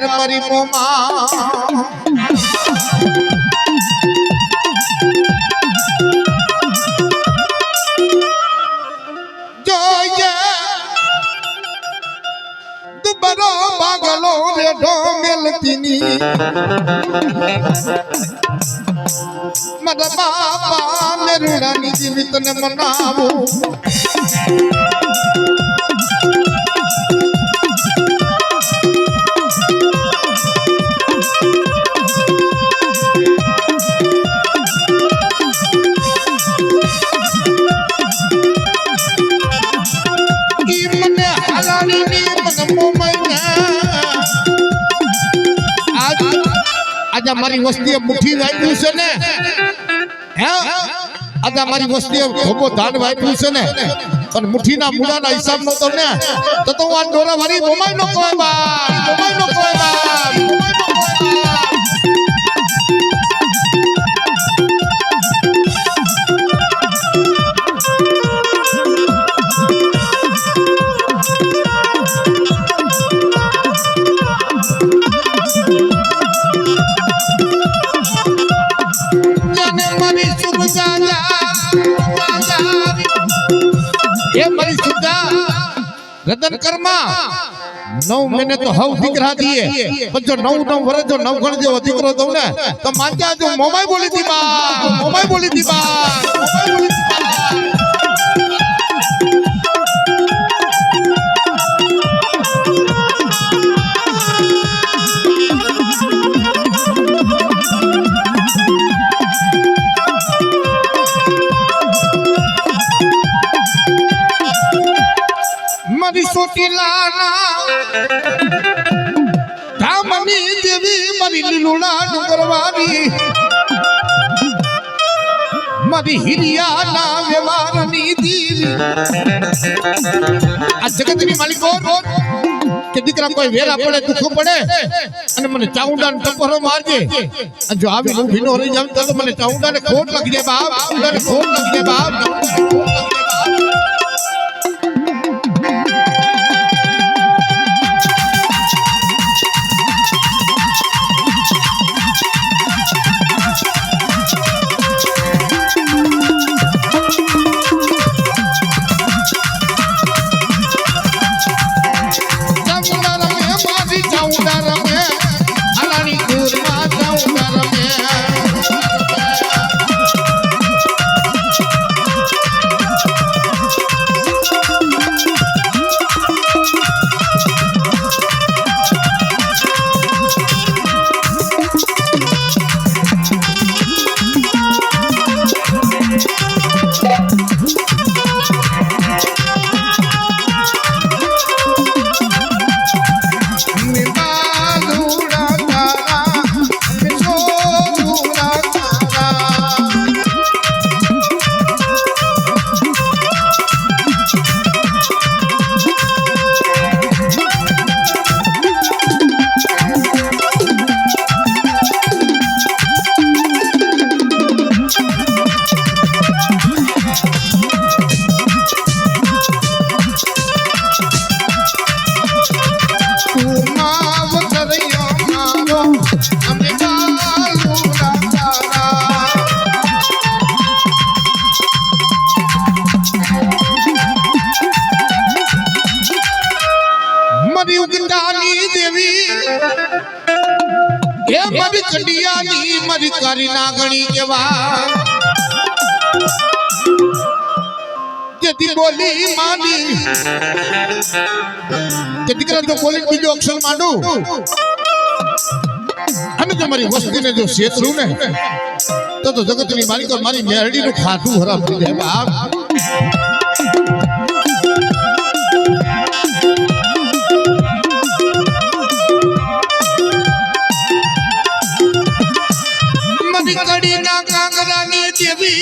મારી મોમાં જોઈએ દુબરો બાગલો રે ઢોમેલતીની મારા બાપા મેરુડાની જીવિતને મનાવું आज हमारी वस्ती मुट्ठी वाइप्યું છે ને હે आज हमारी वस्ती ધોબો ધાન વાઇપ્યું છે ને પણ મુઠ્ઠીના મૂળાના હિસાબ નો તો ને તો આ ડોરા વાળી મોમાઈ નો કોઈ બા મોમાઈ નો કોઈ બા रतन कर्मा 9 महीने तो हव दिकरा दिए पर जो 9 वर्ष जो 9 गण जो दिकरो दो ने तो मांजा जो मोमाई बोली थी बा मोमाई बोली थी बा मोमाई बोली थी बा मरी सोटी लाना धामनी देवी मरी लीलुड़ा डुंगरवानी मरी हिरिया ना व्यवहारनी देवी आ जगतनी मालिको के દીકરા કોઈ વેરા પડે દુખ પડે અને મને ચાઉંડાને ટપરો મારજે જો આવી હું ભીનો રહી જાઉં તો મને ચાઉંડાને ખોટ લાગી જાય બાપ ચાઉંડાને ખોટ લાગી જાય બાપ मरी कंडिया नी मरी कारी नागणी केवा जेती बोली मानी के દીકરા તો બોલી બીજો અક્ષર માંડુ અને તમારી વસ્તીને જો શેતરું ને તો જગતની માલિકો મારી મેરડીનું ખાધું હરામ થઈ જાય બાપ कड़ी ना कांगरानी देवी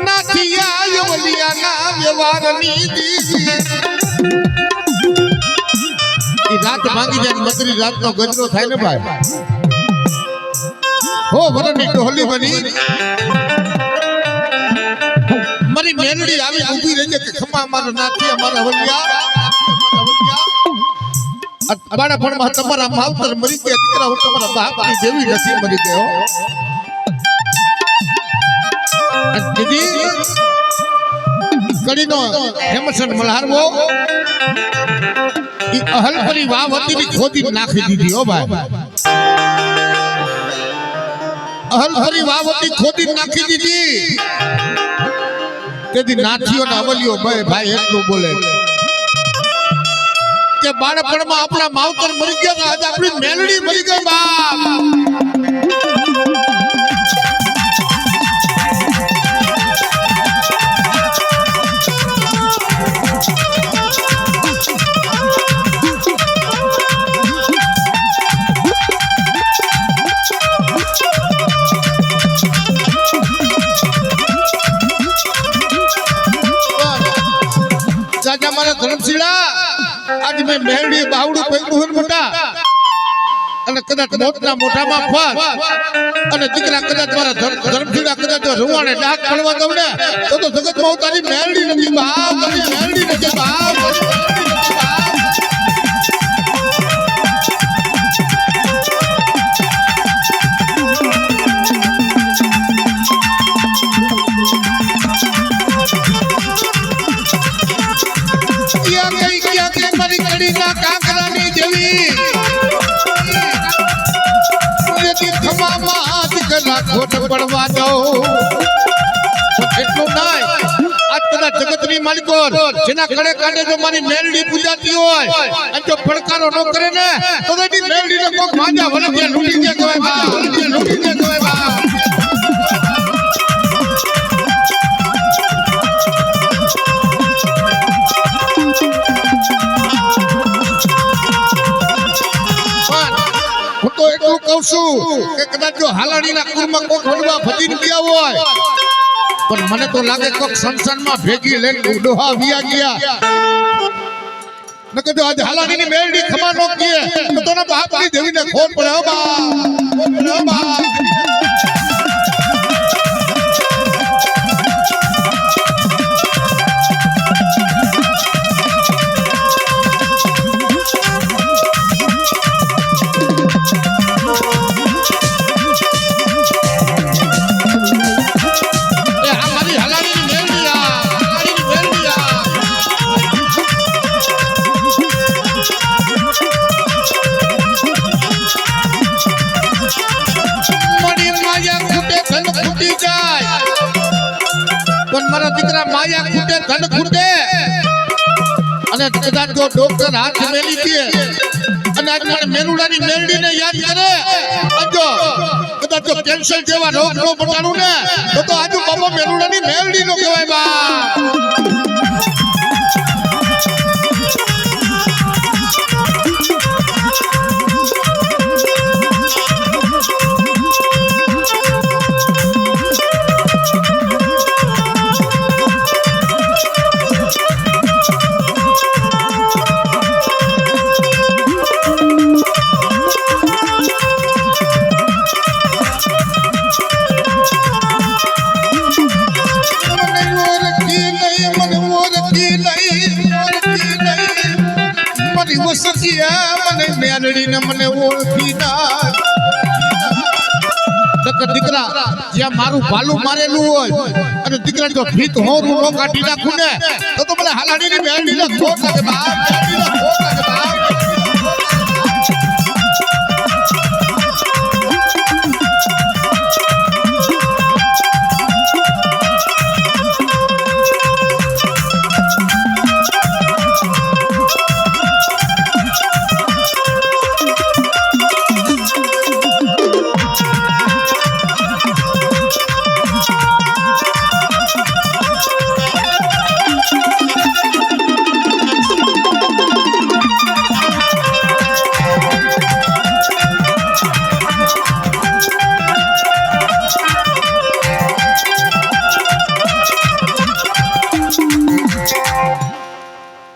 नाथिया यवलिया ना व्यवहारनी देवी ई रात માંગી જાય મકરી રાતનો ગજરો થાય ને ભાઈ હો વરની ટોહલી બની મારી મેલડી આવી ઊભી રહી કે ખમા મારો નાથી અમારા વલિયા બાળપણમાં તમારા માવતર મરી ગયા દીકરા હું તમારા બાપની દેવી નથી મરી ગયો દીદી કડીનો હેમસન મલ્હારવો ઈ અહલપરી વાવ હતી ની ખોદી નાખી દીધી હો ભાઈ અહલપરી વાવ હતી ખોદી નાખી દીધી તેથી નાથીઓ ને અવલિયો ભાઈ એટલું બોલે કે બાળપણમાં આપણા માવતર મરી ગયા આજે આપણી મેલડી મરી ગઈ બાપ ધર્મશીલા આજ મેં મેરડી બાવડું પૈકું મોટા અને કદાચ મોટના મોઢામાં ફાસ અને દીકરા કદાચ મારા ધર્મશીલા કદાચ રૂવાણે ડાક પડવા દઉં ને તો જગતમાં તારી મેરડી નથી બાપ તારી મેરડી નથી બાપ પડવા દો એટલું નહીં આજ કદાચ જગતની માલિકો જેના કડે કાંડે જો મારી મેલડી પૂજાતી હોય અને જો પડકારો ન કરે ને તો એની મેલડીને કોક માજા વળગ્યા લૂટી દે કહેવાય બા લૂટી દે કહેવાય બા કહું છું કે કદાચ જો હાલાડીના કુરમાં કોક હડવા ભજીને ગયા હોય પણ મને તો લાગે કોક સંસારમાં ભેગી લઈને ડોહા વિયા ગયા નકર જો આજ હાલાડીની મેલડી ખમા નો કીએ તો તોના બાપની દેવીને ખોટ પડે હો બા માયા ખૂટે ધન ખૂટે અને કદાચ જો ડોક્ટર હાથ મેલી દે અને આજ મને મેરુડાની મેરડીને યાદ કરે જો કદાચ જો કેન્સર જેવા રોગ નો પટાડું ને તો આજુ બાબા મેરુડાની મેરડી નો કહેવાય બા મને ઓળખી ના દીકરા જ્યાં મારું ભાલું મારેલું હોય અને દીકરા જો ભીત હોરું નો કાઢી નાખું ને તો મને હાલાડીની મેરડીને ખોટ લાગે બાપ મેરડીને ખોટ લાગે બાપ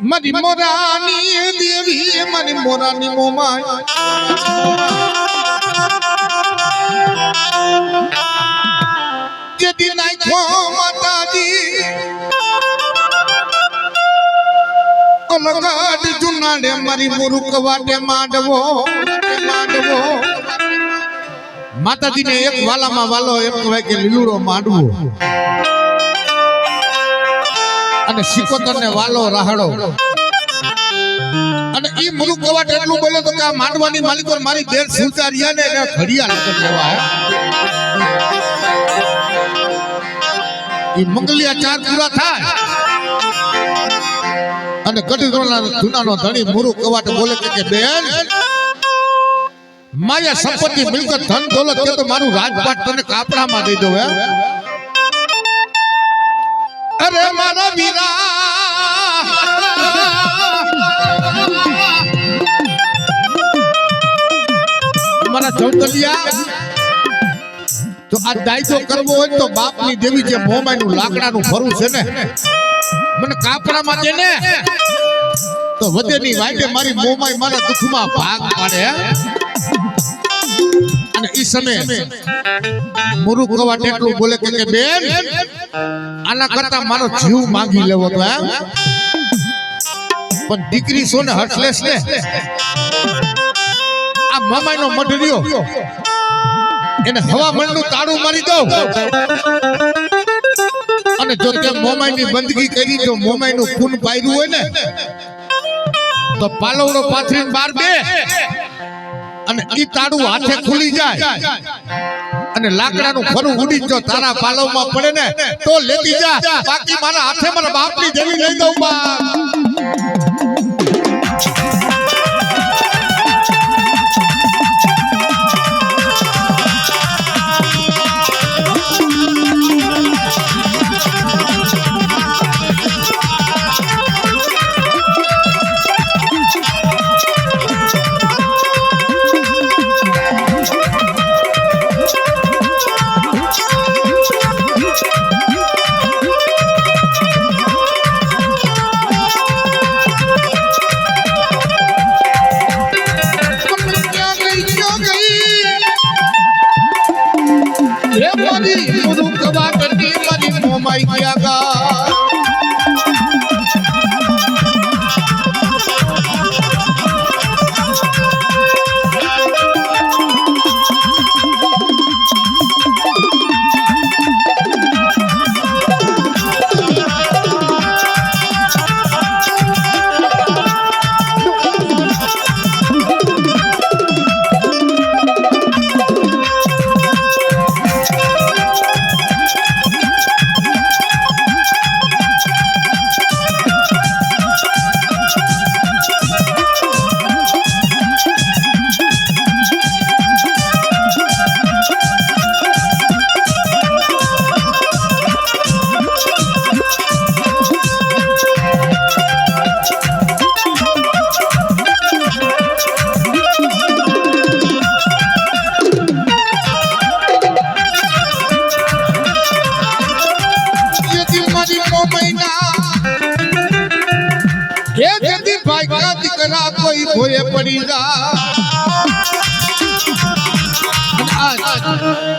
મારી મોરાની દેવી મારી મોરાની મોમાય જેથી નાખો માતાજી અલગાડ જુન ઉનાળે મારી મુરુક વાટે માંડવો માંડવો માતાજીને એક વાલામાં વાલો એમ કહેવાય કે લીલુડો માંડવો અને સિકોતરને વાલો રાહડો અને ઈ મુરુક વાટ એટલું બોલ્યો તો કે આ માંડવાની માલિકો મારી દેર સુલતારિયા ને ઘડિયા લગન લેવા ઈ મંગલિયા ચાર પૂરા થાય અને ગઢડોના જૂનાનો ધણી મુરુક કવાટ બોલે કે બેન માયા સંપત્તિ મિલકત ધન દોલત કે તો મારું રાજપાટ તને કાપડામાં દઈ દઉં હે અરે મારા વીરા મારા ચૌતલિયા તો આ દાયજો કરવો હોય તો બાપની દેવી જે મોમાઈનું લાકડાનું ભરું છે ને મને કાપડામાં દે ને તો વધેની વાગે મારી મોમાઈ મારા દુખમાં ભાગ પાડે અને ઈ સમયે મુરુક કવાટ એટલું બોલે કે બેન આના કરતા મારો જીવ માંગી લેવો તો એમ પણ દીકરી છો ને હટલેસ ને આ મોમાઈનો મઢરિયો એને હવામણનું તાળું મારી દો અને જો તે મોમાઈની બંદગી કરી જો મોમાઈનું ખૂન પાયરું હોય ને તો પાલવડો પાથરીને બાર બે અને ઈ તાળું હાથે ખુલી જાય અને લાકડાનું ફરું ઉડી જો તારા પાલવમાં પડે ને તો લેતી જા બાકી મારા હાથે મારા બાપની જેવી લઈ દઉં બા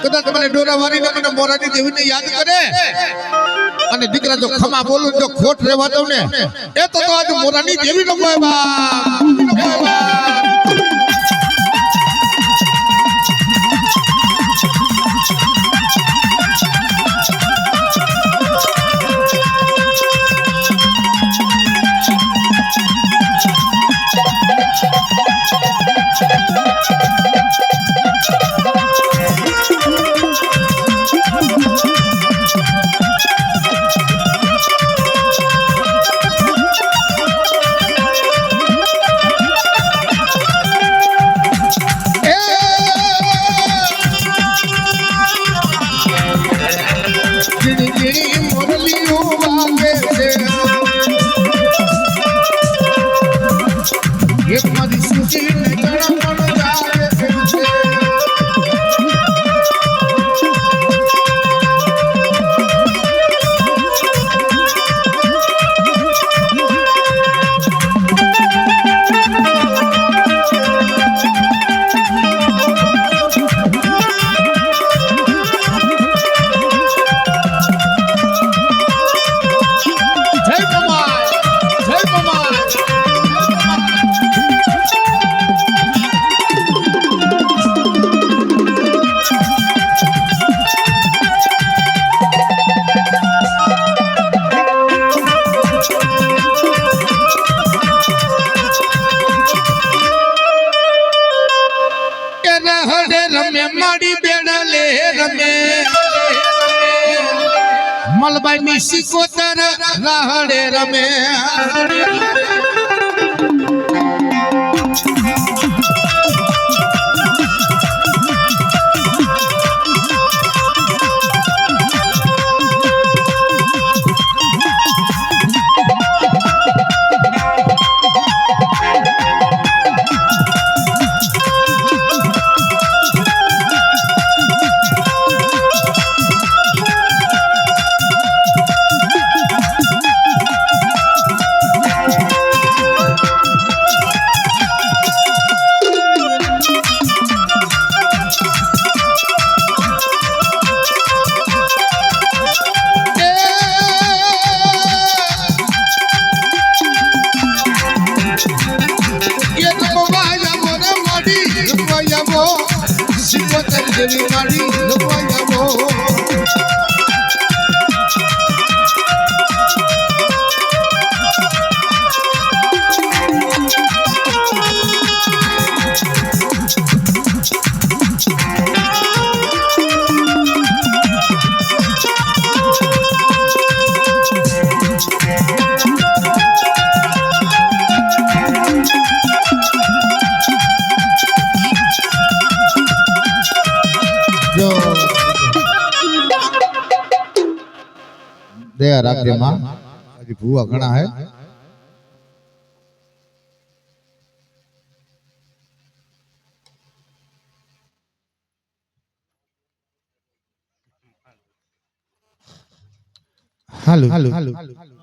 કદાચ મને ડોરાવારી ને મને મોરાની દેવીને યાદ કરે અને દીકરા જો ખમા બોલું જો ખોટ રહેવા દઉં ને એ તો આજ મોરાની દેવી નો કોઈ મલબાઈ ની સિકોતર રાહડે રમે दया राखजे मां अजी भूआ घणा है हालो